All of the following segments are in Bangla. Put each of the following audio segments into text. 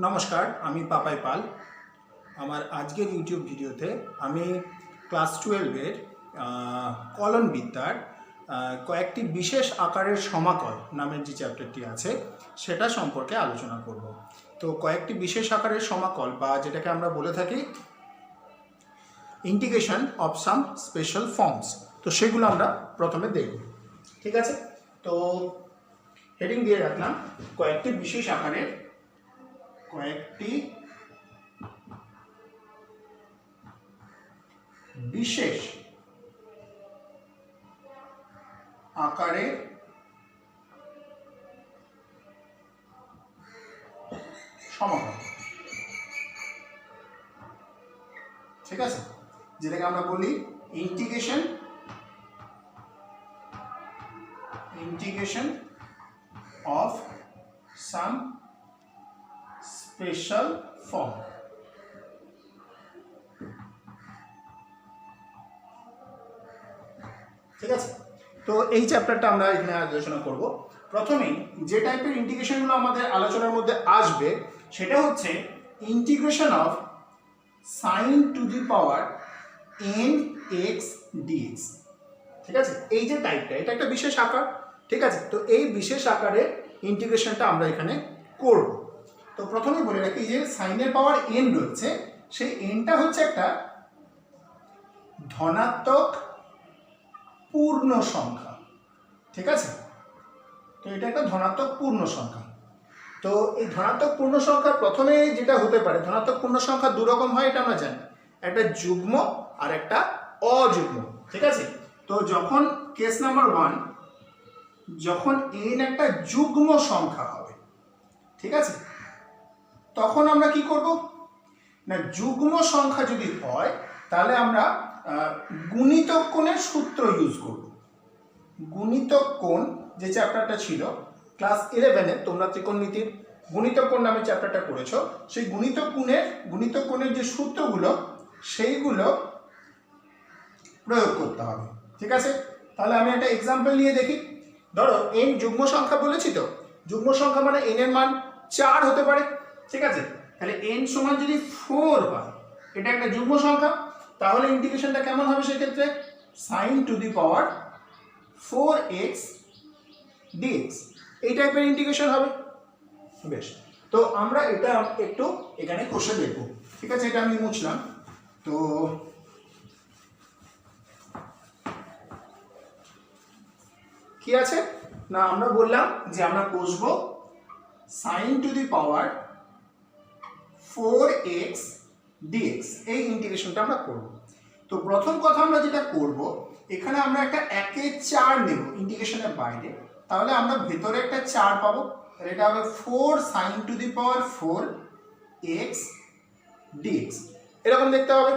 নমস্কার, আমি পাপাই পাল। আমার আজকের ইউটিউব ভিডিওতে আমি ক্লাস 12-এর কলনবিদ্যার কয়েকটি বিশেষ আকারের সমাকল নামের যে চ্যাপ্টারটি আছে সেটা সম্পর্কে আলোচনা করব। তো কয়েকটি বিশেষ আকারের সমাকল বা যেটাকে আমরা বলে থাকি integration of some special forms, তো সেগুলো আমরা প্রথমে দেখব। ঠিক আছে, তো হেডিং দিয়ে রাখলাম কয়েকটি বিশেষ আকারের বিশেষ আকারের সমাকল। ঠিক আছে, যেটাকে আমরা বলি integration of some special form. ঠিক আছে, তো এই চ্যাপ্টারটা আমরা এখানে আলোচনা করব। প্রথমেই যে টাইপের ইন্টিগ্রেশনগুলো আমাদের আলোচনার মধ্যে আসবে সেটা হচ্ছে integration of sign to the power n x dx। ঠিক আছে, এই যে টাইপটা, এটা একটা বিশেষ আকার। ঠিক আছে, তো এই বিশেষ আকারের ইন্টিগ্রেশনটা আমরা এখানে করব। তো প্রথমে বলে রাখি যে সাইনের পাওয়ার n রয়েছে, সেই nটা হচ্ছে একটা ধনাত্মক পূর্ণ সংখ্যা। ঠিক আছে, তো এটা একটা ধনাত্মক পূর্ণ সংখ্যা। তো এই ধনাত্মক পূর্ণ সংখ্যা প্রথমে যেটা হতে পারে, ধনাত্মক পূর্ণ সংখ্যা দু রকম হয়, এটা আমরা জানি, একটা যুগ্ম আর একটা অযুগ্ম। ঠিক আছে, তো যখন কেস নাম্বার 1, যখন n একটা যুগ্ম সংখ্যা হবে, ঠিক আছে, তখন আমরা কি করব না, যুগ্ম সংখ্যা যদি হয় তাহলে আমরা গুণিতক কোণের সূত্র ইউজ করব। গুণিতক কোণ যে চ্যাপ্টারটা ছিল ক্লাস 11-এ, তোমরা ত্রিকোণমিতির গুণিতক কোণ নামে চ্যাপ্টারটা করেছো, সেই গুণিতক কোণের যে সূত্রগুলো সেইগুলো প্রয়োগ করতে হবে। ঠিক আছে, তাহলে আমি একটা এক্সাম্পল নিয়ে দেখি। ধরো n যুগ্ম সংখ্যা বলেছি, তো যুগ্ম সংখ্যা মানে n এর মান 4 হতে পারে। ঠিক আছে, তাহলে n সমান যদি 4 হয়, এটা একটা যুগ্ম সংখ্যা, তাহলে ইন্টিগ্রেশনটা কেমন হবে সেক্ষেত্রে? Sine to the power 4x dx, এই টাইপের ইন্টিগ্রেশন হবে। বেশ, তো আমরা এটা একটু এখানে কষে দেখব। ঠিক আছে, এটা আমি মুছলাম। তো কি আছে না, আমরা বললাম যে আমরা কষবো sine to the power 4x dx, এই ইন্টিগ্রেশনটা আমরা করব। তো প্রথম কথা আমরা যেটা করব, এখানে আমরা একটা 1/4 নেব ইন্টিগ্রেশনের বাইরে, তাহলে আমরা ভেতরে একটা 4 পাবো। এটা হবে 4 sin to the power 4x dx, এরকম দেখতে হবে।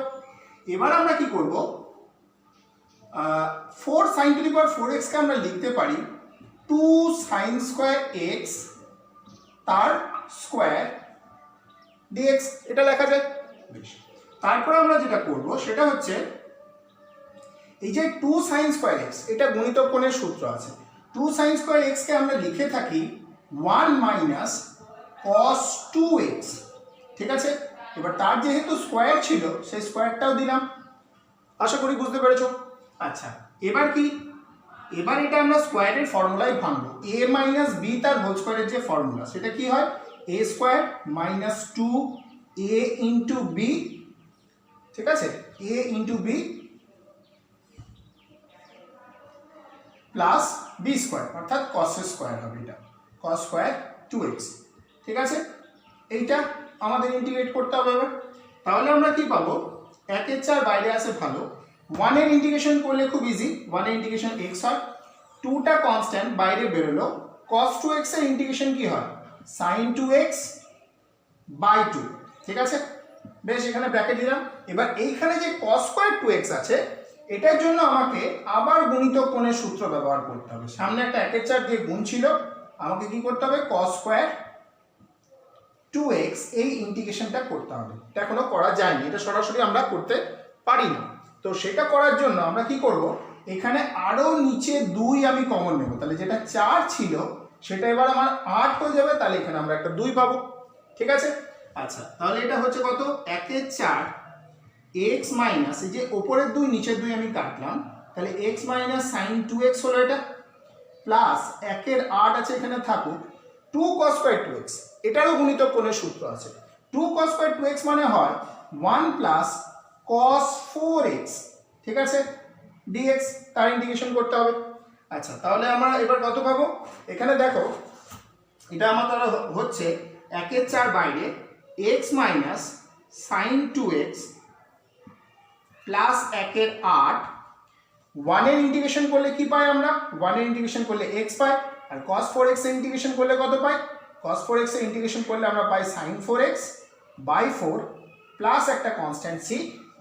এবার আমরা কি করব, 4 sin to the power 4x কে আমরা লিখতে পারি 2 sin স্কয়ার x তার স্কয়ার dx, এটা লেখা যায়। বেশ, তারপর আমরা যেটা করব সেটা হচ্ছে এই যে 2 sin স্কয়ার x, এটা গুণিতক কোণের সূত্র আছে। 2 sin স্কয়ার x কে আমরা লিখে থাকি 1 মাইনাস cos 2x। ঠিক আছে, এবার তার যেহেতু স্কয়ার ছিল সেই স্কয়ারটাও দিলাম। আশা করি বুঝতে পেরেছো। আচ্ছা, এবার কি, এবার এটা আমরা স্কয়ারের ফর্মুলায় ভাঙবো। a মাইনাস b তার হোল স্কয়ারের যে ফর্মুলা, সেটা কি হয়? a square minus 2a into b। ঠিক আছে, a into b plus b square, অর্থাৎ cos স্কয়ার হবে, এটা cos স্কয়ার 2x। ঠিক আছে, এইটা আমাদের ইন্টিগ্রেট করতে হবে এবার। তাহলে আমরা কি পাবো, 1/4 বাইরে আসে ভালো, 1 এর ইন্টিগ্রেশন করলে খুব ইজি, 1 এর ইন্টিগ্রেশন x হয়, 2টা কনস্ট্যান্ট বাইরে বেরোলো, cos 2x এর ইন্টিগ্রেশন কি হয়? sin 2x by 2। ঠিক আছে, বেশ, এখানে ব্র্যাকেট দিলাম। এবার এইখানে যে cos স্কয়ার 2x আছে, এটার জন্য আমাকে আবার গুণিতক কোণের সূত্র ব্যবহার করতে হবে। সামনে একটা 1/4 দিয়ে গুণ ছিল, আমাকে কি করতে হবে? cos স্কয়ার 2x এই ইন্টিগ্রেশনটা করতে হবে। এটা এখনো করা যায়নি, এটা সরাসরি আমরা করতে পারি না। তো সেটা করার জন্য আমরা কি করব, এখানে আরো নিচে 2 আমি কমন নেব, তাহলে যেটা 4 ছিল সেটা এবার আমার 8 হয়ে যাবে, তাহলে এখানে আমরা একটা 2 পাবো। ঠিক আছে, আচ্ছা তাহলে এটা হচ্ছে কত 1/4 x মাইনাস এই যে ওপরের 2 নিচের 2 আমি কাটলাম, তাহলে x মাইনাস সাইন 2x হলো এটা, প্লাস 1/8 আছে এখানে থাকুক 2 cos স্কয়ার 2x, এটারও গুণিতক কোণের সূত্র আছে। 2 cos স্কয়ার 2x মানে হয় 1 প্লাস cos 4x, ঠিক আছে, dx, তার ইন্টিগ্রেশন করতে হবে। আচ্ছা তাহলে আমরা এবার কত পাবো, এখানে দেখো এটা আমাদের হচ্ছে 1/4 বাইরে x minus sine 2x plus 1/8, 1 এর ইন্টিগ্রেশন করলে কি পাই আমরা, 1 এর ইন্টিগ্রেশন করলে x পাই, আর cos 4x এর ইন্টিগ্রেশন করলে কত পাই, cos 4x এর ইন্টিগ্রেশন করলে আমরা পাই sin 4x বাই 4 প্লাস একটা কনস্ট্যান্ট c,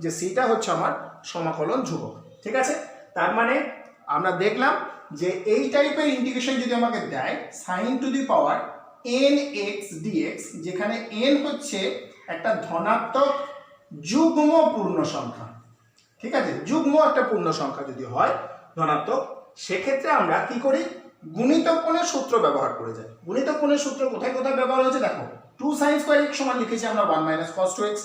যে সিটা হচ্ছে আমার সমাকলন ধ্রুবক, ঠিক আছে। তার মানে আমরা দেখলাম যে এই টাইপের ইন্টিগ্রেশন যদি আমাকে দেয় sin to the power nx dx, যেখানে n হচ্ছে একটা ধনাত্মক যুগ্ম পূর্ণ সংখ্যা, ঠিক আছে, যুগ্ম একটা পূর্ণ সংখ্যা যদি হয় ধনাত্মক, সেক্ষেত্রে আমরা কি করি, গুণিতক কোণের সূত্র ব্যবহার করে যাই। গুণিতক কোণের সূত্র কোথায় কোথায় ব্যবহার হয়েছে দেখো, 2 sin স্কয়ার x সমান লিখেছি আমরা 1 মাইনাস cos 2x,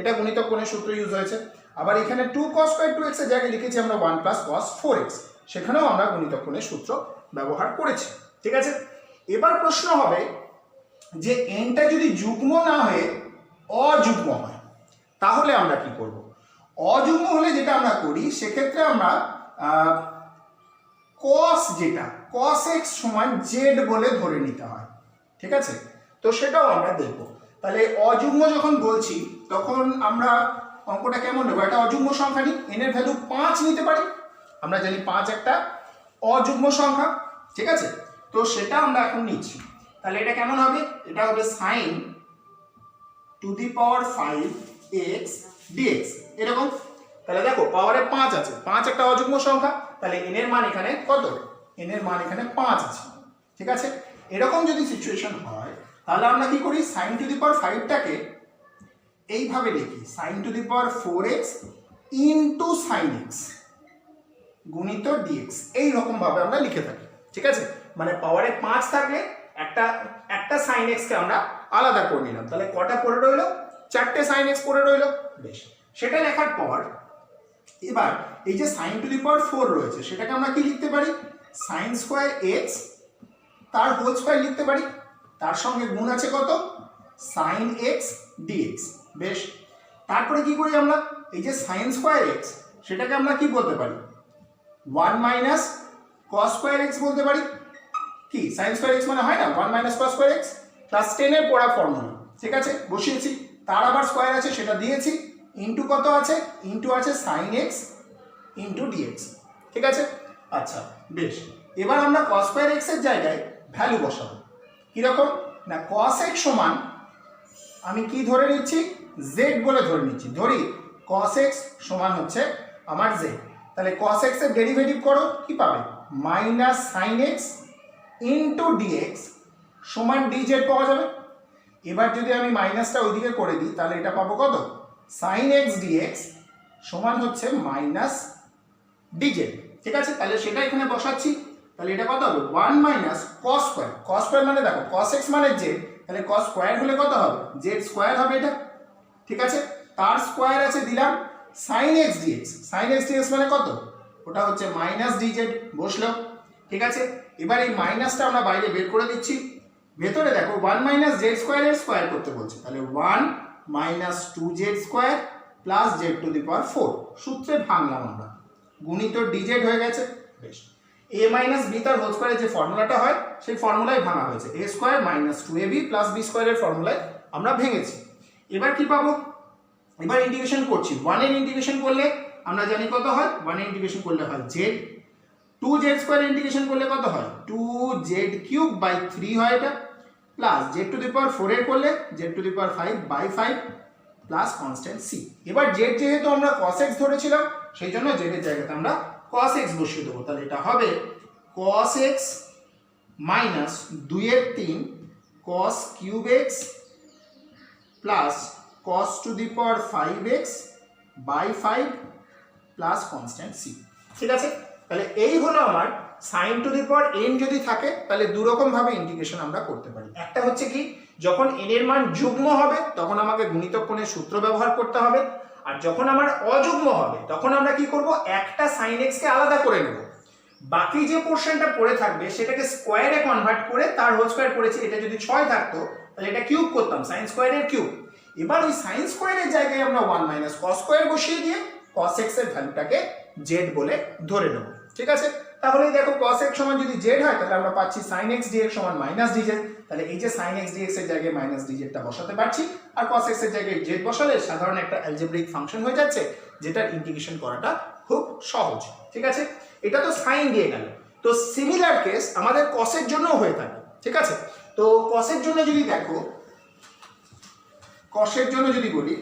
এটা গুণিতক কোণের সূত্র ইউজ হয়েছে। আবার এখানে 2 cos স্কয়ার 2x এর জায়গায় লিখেছি আমরা 1 প্লাস cos 4x, সেখানেও আমরা গুণিতক কোণের সূত্র ব্যবহার করেছি, ঠিক আছে। এবার প্রশ্ন হবে যে nটা যদি যুগ্ম না হয়ে অযুগ্ম হয় তাহলে আমরা কি করব। অযুগ্ম হলে যেটা আমরা করি সেক্ষেত্রে আমরা cos যেটা cos x সমান z বলে ধরে নিতে হয়, ঠিক আছে, তো সেটাও আমরা দেখব। তাহলে অযুগ্ম যখন বলছি তখন আমরা অঙ্কটা কেমন নেব, একটা অযুগ্ম সংখ্যা নিই, n এর ভ্যালু 5 নিতে পারি, আমরা জানি 5 একটা অযুগ্ম সংখ্যা, ঠিক আছে, তো সেটা আমরা এখন নিচ্ছি। তাহলে এটা কেমন হবে, এটা হবে sin to the power 5x dx, এরকম। তাহলে দেখো পাওয়ারে 5 আছে, 5 একটা অযুগ্ম সংখ্যা, তাহলে n এর মান এখানে কত, n এর মান এখানে 5 আছে, ঠিক আছে। এরকম যদি সিচুয়েশন হয় তাহলে আমরা কি করি, sin টু দি পাওয়ার 5 টাকে এইভাবে লিখি, sin to the power 4x into sin x গুণিত dx, এই রকম ভাবে আমরা লিখে থাকি, ঠিক আছে। মানে পাওয়ারে 5 থাকলে একটা sin x কে আমরা আলাদা করে নিলাম, তাহলে কটা পড়ে রইলো, 4টে sin x পড়ে রইলো, বেশ। সেটা লেখার পর এবার এই যে sin টু দি পাওয়ার 4 রয়েছে সেটাকে আমরা কি লিখতে পারি, sin স্কয়ার x তার হোল স্কয়ার লিখতে পারি, তার সঙ্গে গুণ আছে কত, sin x dx, বেশ। তারপরে কি করি আমরা, এই যে sin স্কয়ার x সেটাকে আমরা কি বলতে পারি, 1 মাইনাস cos স্কয়ার x বলতে পারি, কি sin স্কয়ার x মানে হয় না 1 minus cos square x, class 10 এর পড়া ফর্মুলা, ঠিক আছে, বসিয়েছি, তার আবার স্কয়ার আছে সেটা দিয়েছি, ইনটু কত আছে, ইনটু আছে sin x ইনটু dx, ঠিক আছে। আচ্ছা বেশ, এবার আমরা cos স্কয়ার x এর জায়গায় ভ্যালু বসাবো, কিরকম না, cos x সমান আমি কি ধরে নিচ্ছি, z বলে ধরে নিচ্ছি, ধরি cos x সমান হচ্ছে আমার z, তাহলে cos x এর ডেরিভেটিভ করো, কি পাবে, minus sin x into dx সমান dz পাওয়া যাবে। এবার যদি আমি মাইনাসটা ওইদিকে করে দিই তাহলে এটা পাবো কত, sin x dx সমান হচ্ছে মাইনাস dz, ঠিক আছে, তাহলে সেটা এখানে বসাচ্ছি, তাহলে এটা কত হবে 1 minus cos square, cos square মানে দেখো cos x মানে z, তাহলে cos স্কয়ার হলে কত হবে, z স্কয়ার হবে এটা, ঠিক আছে, তার স্কয়ার আছে দিলাম, sin x dx, sin x dx মানে কত, ওটা হচ্ছে মাইনাস dz, বসলো, ঠিক আছে। এবার এই মাইনাসটা আমরা বাইরে বের করে দিচ্ছি, ভেতরে দেখো 1 মাইনাস z স্কয়ার এর স্কয়ার করতে বলছে, তাহলে 1 minus 2z square plus z to the power 4, সূত্রে ভাঙলাম আমরা, গুণিত dz হয়ে গেছে, বেশ। a মাইনাস b তার হোল স্কয়ারের যে ফর্মুলাটা হয় সেই ফর্মুলায় ভাঙা হয়েছে, a square minus 2ab plus b স্কয়ারের ফর্মুলায় আমরা ভেঙেছি। এবার কি পাবো, এবার ইন্টিগ্রেশন করছি, 1 এর ইন্টিগ্রেশন করলে আমরা জানি কত হয়, 1 এর ইন্টিগ্রেশন করলে হয় z, 2z স্কয়ার ইন্টিগ্রেশন করলে কত হয়, 2z কিউব বাই 3 হয় এটা, plus z to the power 4 এর করলে z to the power 5 by 5 plus constant c। এবার z যেহেতু আমরা cos x ধরেছিলাম সেই জন্য z এর জায়গাতে আমরা cos x বসিয়ে দেবো, তাহলে এটা হবে cos x মাইনাস 2 এর 3 cos cube x plus cos to the power 5x by 5 plus constant c, ঠিক আছে। তাহলে এই হলো আমার sin to the power n যদি থাকে তাহলে দুরকম ভাবে ইন্টিগ্রেশন আমরা করতে পারি, একটা হচ্ছে কি যখন n এর মান যুগ্ম হবে তখন আমাকে গুণিতক কোণের সূত্র ব্যবহার করতে হবে, আর যখন আমার অযুগ্ম হবে তখন আমরা কি করব, একটা sin x কে আলাদা করে নেব, বাকি যে পোরশনটা পড়ে থাকবে সেটাকে স্কোয়ারে কনভার্ট করে তার হোল স্কোয়ার করেছি। এটা যদি 6 থাকতো তাহলে এটা কিউব করতাম, sin স্কোয়ারের কিউব। এবার ওই sin স্কোয়ারের জায়গায় আমরা 1 মাইনাস cos স্কোয়ার বসিয়ে দিয়ে cos x এর ভ্যালুটাকে z বলে ধরে নেব। ঠিক আছে, তাহলে দেখো cos x সমান যদি z হয় তাহলে আমরা পাচ্ছি sin x dx সমান মাইনাস dz। তাহলে এই যে sin x dx এর জায়গায় মাইনাস dz টা বসাতে পারছি, আর cos x এর জায়গায় z বসালে সাধারণ একটা অ্যালজেব্রিক ফাংশন হয়ে যাচ্ছে, যেটার ইন্টিগ্রেশন করাটা খুব সহজ। ঠিক আছে, এটা তো sin দিয়ে গেল। তো সিমিলার কেস আমাদের cos এর জন্যও হয়ে থাকে। ঠিক আছে, তো cos এর জন্য যদি দেখো, cos এর জন্য যদি বলি,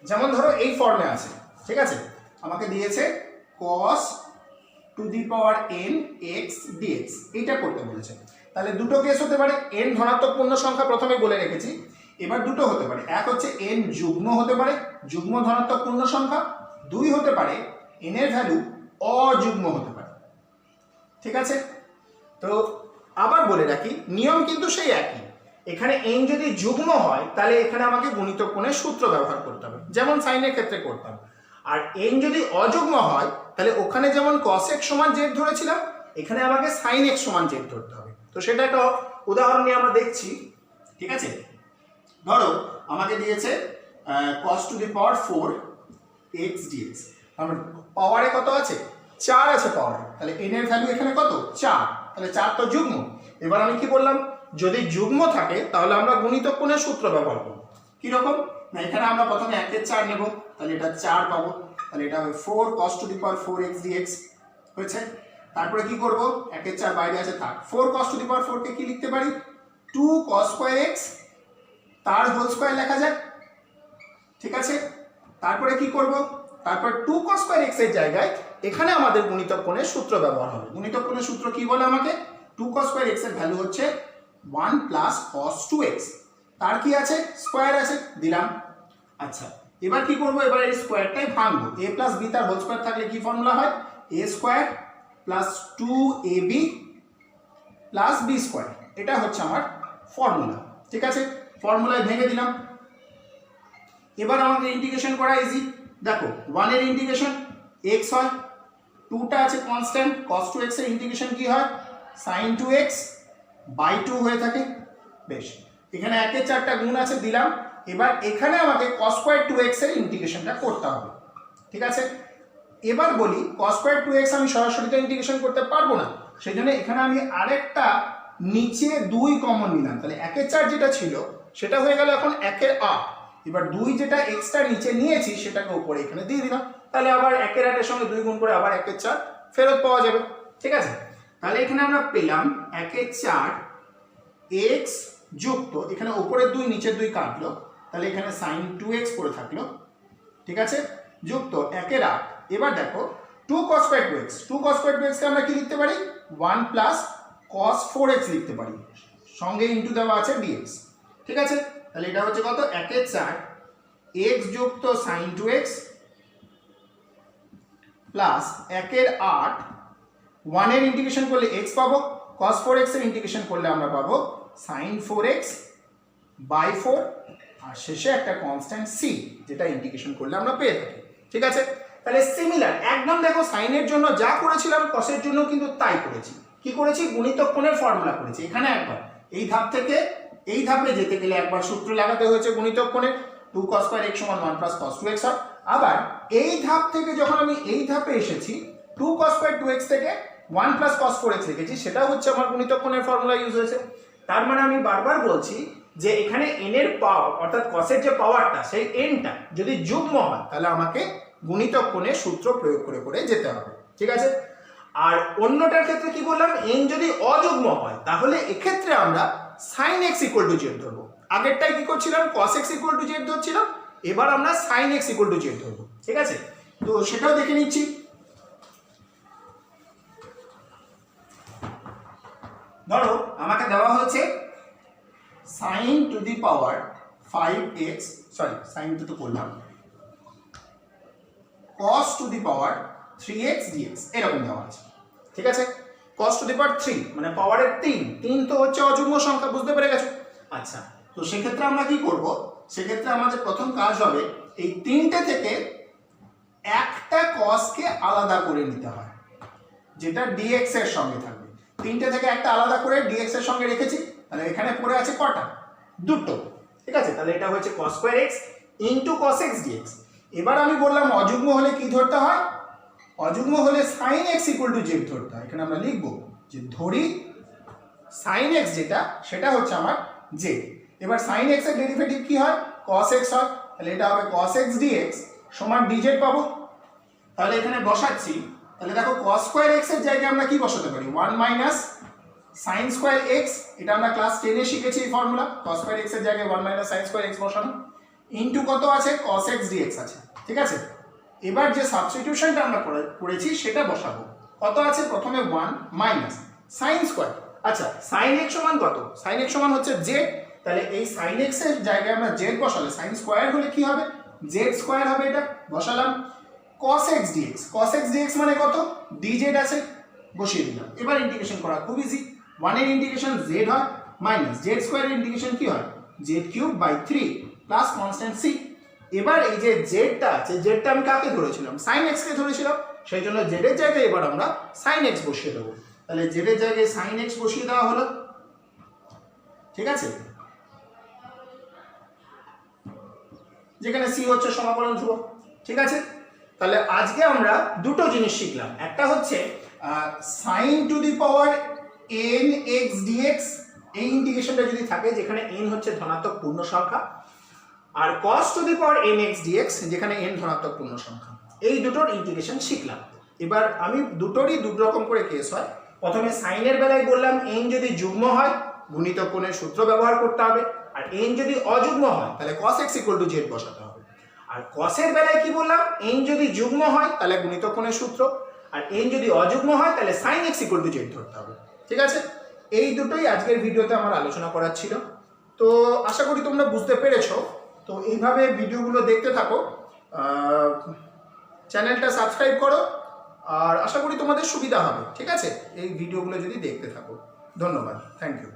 যেমন ধরো এই ফর্মে আছে। ঠিক আছে, আমাকে দিয়েছে cos to the power n x dx, এইটা করতে বলেছে। তাহলে দুটো কেস হতে পারে, n ধনাত্মক পূর্ণ সংখ্যা প্রথমে বলে রেখেছি, এবার দুটো হতে পারে, এক হচ্ছে n যুগ্ম হতে পারে, যুগ্ম ধনাত্মক পূর্ণ সংখ্যা, দুই হতে পারে n এর ভ্যালু অযুগ্ম হতে পারে। ঠিক আছে, তো আবার বলে রাখি নিয়ম কিন্তু সেই একই। এখানে n যদি যুগ্ম হয় তাহলে এখানে আমাকে গুণিতক কোণের সূত্র ব্যবহার করতে হবে, যেমন সাইনের ক্ষেত্রে করতাম। আর n যদি অযুগ্ম হয় তাহলে ওখানে যেমন cos x সমান z ধরেছিলাম, এখানে আমাকে sin x সমান z ধরতে হবে। তো সেটা একটা উদাহরণ নিয়ে আমরা দেখছি। ঠিক আছে, ধরো আমাকে দিয়েছে cos to the power 4 x dx, আমার পাওয়ারে কত আছে, 4 আছে পাওয়ারে, তাহলে n এর ভ্যালু এখানে কত, 4, তাহলে 4 তো যুগ্ম। এবার আমি কি বললাম, যদি যুগ্ম থাকে তাহলে আমরা গুণিতক কোণের সূত্র ব্যবহার করব। কি রকম না, এখানে আমরা প্রথমে 1 এর 4 নেব, তাহলে এটা 4 পাবো, তাহলে এটা হবে 4 cos to the power 4x dx হয়েছে। তারপরে কি করব, 1 এর 4 বাইরে আছে থাক, 4 cos টু দি পাওয়ার 4 কে কি লিখতে পারি, 2 cos স্কয়ার x তার হোল স্কয়ার লেখা যায়। ঠিক আছে, তারপরে কি করব, তারপর 2 cos স্কয়ার x এর জায়গায় এখানে আমাদের গুণিতক কোণের সূত্র ব্যবহার হবে। গুণিতক কোণের সূত্র কি বলে আমাকে, 2 cos স্কয়ার x এর ভ্যালু হচ্ছে 1 প্লাস cos 2x, তার কি আছে, স্কয়ার আছে, দিলাম। আচ্ছা, এবার কি করব, এবার এই স্কয়ারটাই ভাঙবো, a প্লাস b তার হোল স্কয়ার থাকলে কি ফর্মুলা হয়, a square plus 2ab plus b square, এটা হচ্ছে আমার ফর্মুলা। ঠিক আছে, ফর্মুলায় ভেঙে দিলাম। এবার আমাকে ইন্টিগ্রেশন করা ইজি। দেখো 1 এর ইন্টিগ্রেশন x হয়, 2টা আছে কনস্ট্যান্ট, cos 2x এর ইন্টিগ্রেশন কি হয়, sin 2x বাই 2 হয়ে থাকে। বেশ, এখানে 1 এর 4টা গুণ আছে, দিলাম। এবার এখানে আমাকে cos স্কয়ার 2x এর ইন্টিগ্রেশনটা করতে হবে। ঠিক আছে, এবার বলি cos স্কয়ার 2x আমি সরাসরি তো ইন্টিগ্রেশন করতে পারবো না, সেই জন্য এখানে আমি আরেকটা নিচে 2 কমন নিলাম, তাহলে 1 এর 4 যেটা ছিল সেটা হয়ে গেল এখন 1 এর 8। এবার 2 যেটা এক্সট্রা নিচে নিয়েছি সেটাকে উপরে এখানে দিয়ে দিলাম, তাহলে আবার 1 এর 8 এর সঙ্গে 2 গুণ করে আবার 1 এর 4 ফেরত পাওয়া যাবে। ঠিক আছে, তাহলে এখানে আমরা পেলাম 1 এর 4 x যুক্ত, এখানে উপরের 2 নিচের 2 কাটলো, তাহলে এখানে sin 2x পড়ে থাকলো। ঠিক আছে, যুক্ত 1 এর 8। এবার দেখো 2 cos square 2x, 2 cos square 2x কে আমরা কি লিখতে পারি, 1 প্লাস cos 4x লিখতে পারি, সঙ্গে ইনটু দেওয়া আছে dx। ঠিক আছে, তাহলে এটা হচ্ছে কত, 1 এর 4 x যুক্ত sin 2x প্লাস 1 এর 8, 1 এর ইন্টিগ্রেশন করলে x পাবো, cos 4x এর ইন্টিগ্রেশন করলে আমরা পাবো sin 4x বাই 4, আর শেষে একটা কনস্ট্যান্ট c, যেটা ইন্টিগ্রেশন করলে আমরা পেয়ে থাকি। ঠিক আছে, তাহলে সিমিলার একদম দেখো সাইনের জন্য যা করেছিলাম cos এর জন্য কিন্তু তাই করেছি। কি করেছি, গুণিতক কোণের ফর্মুলা করেছি। এখানে একবার এই ধাপ থেকে এই ধাপে যেতে গেলে একবার সূত্র লাগাতে হয়েছে গুণিতক কোণের, 2 cos স্কয়ার x সমান 1 প্লাস cos 2x হয়। আবার এই ধাপ থেকে যখন আমি এই ধাপে এসেছি 2 cos স্কয়ার 2x থেকে 1 প্লাস cos 4x লিখেছি, সেটা হচ্ছে আমার গুণিতক কোণের ফর্মুলা ইউজ হয়েছে। তার মানে আমি বারবার বলছি যে এখানে n এর পাওয়ার অর্থাৎ cos এর যে পাওয়ারটা সেই nটা যদি যুগ্ম হয় তাহলে আমাকে গুণিতক কোণের সূত্র প্রয়োগ করে করে যেতে হবে। ঠিক আছে, আর অন্যটার ক্ষেত্রে কি বললাম, n যদি অযুগ্ম হয় তাহলে এক্ষেত্রে আমরা sin x equal to z ধরবো। আগেরটাই কি করছিলাম, cos x equal to z ধরছিলাম, এবার আমরা sin x equal to z ধরবো। ঠিক আছে, তো সেটাও দেখে নিচ্ছি। ধরো আমাকে দেওয়া হয়েছে sin to the power 5x, sorry sin তো করলাম, cos to the power 3x dx এরকম দেওয়া আছে, ঠিক আছে। cos টু দি পাওয়ার 3 মানে পাওয়ারের 3 তো হচ্ছে অযুগ্ম সংখ্যা, বুঝতে পেরে গেছো। আচ্ছা, তো সেক্ষেত্রে আমরা কি করব, সেক্ষেত্রে আমাদের প্রথম কাজ হবে এই 3টে থেকে একটা cosকে আলাদা করে নিতে হয়, যেটা dx এর সঙ্গে থাকবে। 3টে থেকে একটা আলাদা করে dx এর সঙ্গে রেখেছি, তাহলে এখানে পড়ে আছে কটা, দুটো, ঠিক আছে। তাহলে এটা হচ্ছে cos square x into cos x dx। এবার আমি বললাম অযুগ্ম হলে কি ধরতে হয়, অযুগ্ম হলে sin x equal to z ধরতে হয়। এখানে আমরা লিখব যে ধরি sin x যেটা সেটা হচ্ছে আমার z। এবার sin x এর ডেরিভেটিভ কি হয়, cos x হয়, তাহলে এটা হবে cos x dx সমান dz পাবো। তাহলে এখানে বসাচ্ছি, তাহলে দেখো cos স্কয়ার x এর জায়গায় আমরা কি বসাতে পারি, 1 মাইনাস sin স্কয়ার x, এটা আমরা ক্লাস 10 এ শিখেছি এই ফর্মুলা, cos স্কয়ার x এর জায়গায় 1 মাইনাস sin স্কয়ার x বসানো, ইনটু কত আছে, cos x dx আছে, ঠিক আছে। এবার যে সাবস্টিটিউশনটা আমরা করেছি সেটা বসাবো, কত আছে, প্রথমে 1 মাইনাস sin স্কয়ার, আচ্ছা sin x সমান কত, sin x সমান হচ্ছে z, তাহলে এই sin x এর জায়গায় আমরা z বসালে sin স্কয়ার হলে কি হবে, z স্কয়ার হবে, এটা বসালাম। cos x dx, cos x dx মানে কত, dz আছে, বসিয়ে দিলাম। এবার ইন্টিগ্রেশন করা খুব ইজি, 1 এর ইন্টিগ্রেশন z হয় মাইনাস z স্কয়ার এর ইন্টিগ্রেশন কি হয়, z cube by 3 plus constant c। এবার এই যে জেডটা আছে, জেডটা আমি কাকে ধরেছিলাম, sin x কে ধরেছিলাম, সেই জন্য জেড এর জায়গায় এবার আমরা sin x বসিয়ে দেবো। তাহলে জেড এর জায়গায় sin x বসিয়ে দেওয়া হলো, ঠিক আছে, যেখানে c হচ্ছে সমাকলন ধ্রুবক, ঠিক আছে। তাহলে আজকে আমরা দুটো জিনিস শিখলাম, একটা হচ্ছে sin to the power n x dx, এই ইন্টিগ্রেশনটা যদি থাকে যেখানে n হচ্ছে ধনাত্মক পূর্ণ সংখ্যা, আর cos to the power mx dx যেখানে n ধনাত্মক পূর্ণ সংখ্যা, এই দুটোর ইন্টিগ্রেশন শিখলাম। এবার আমি দুটোরই দুটো রকম করে কেস হয়। প্রথমে sin এর বেলায় বললাম n যদি যুগ্ম হয় গুণিতক কোণের সূত্র ব্যবহার করতে হবে, আর n যদি অযুগ্ম হয় তাহলে cos x equal to z বসাতে হবে। আর cos এর বেলায় কি বললাম, n যদি যুগ্ম হয় তাহলে গুণিতক কোণের সূত্র, আর n যদি অযুগ্ম হয় তাহলে sin x equal to z ধরতে হবে, ঠিক আছে। এই দুটোই আজকের ভিডিওতে আমার আলোচনা করার ছিল। তো আশা করি তোমরা বুঝতে পেরেছো। তো এইভাবে ভিডিওগুলো দেখতে থাকো, চ্যানেলটা সাবস্ক্রাইব করো, আর আশা করি তোমাদের সুবিধা হবে, ঠিক আছে, এই ভিডিওগুলো যদি দেখতে থাকো। ধন্যবাদ, থ্যাংক ইউ।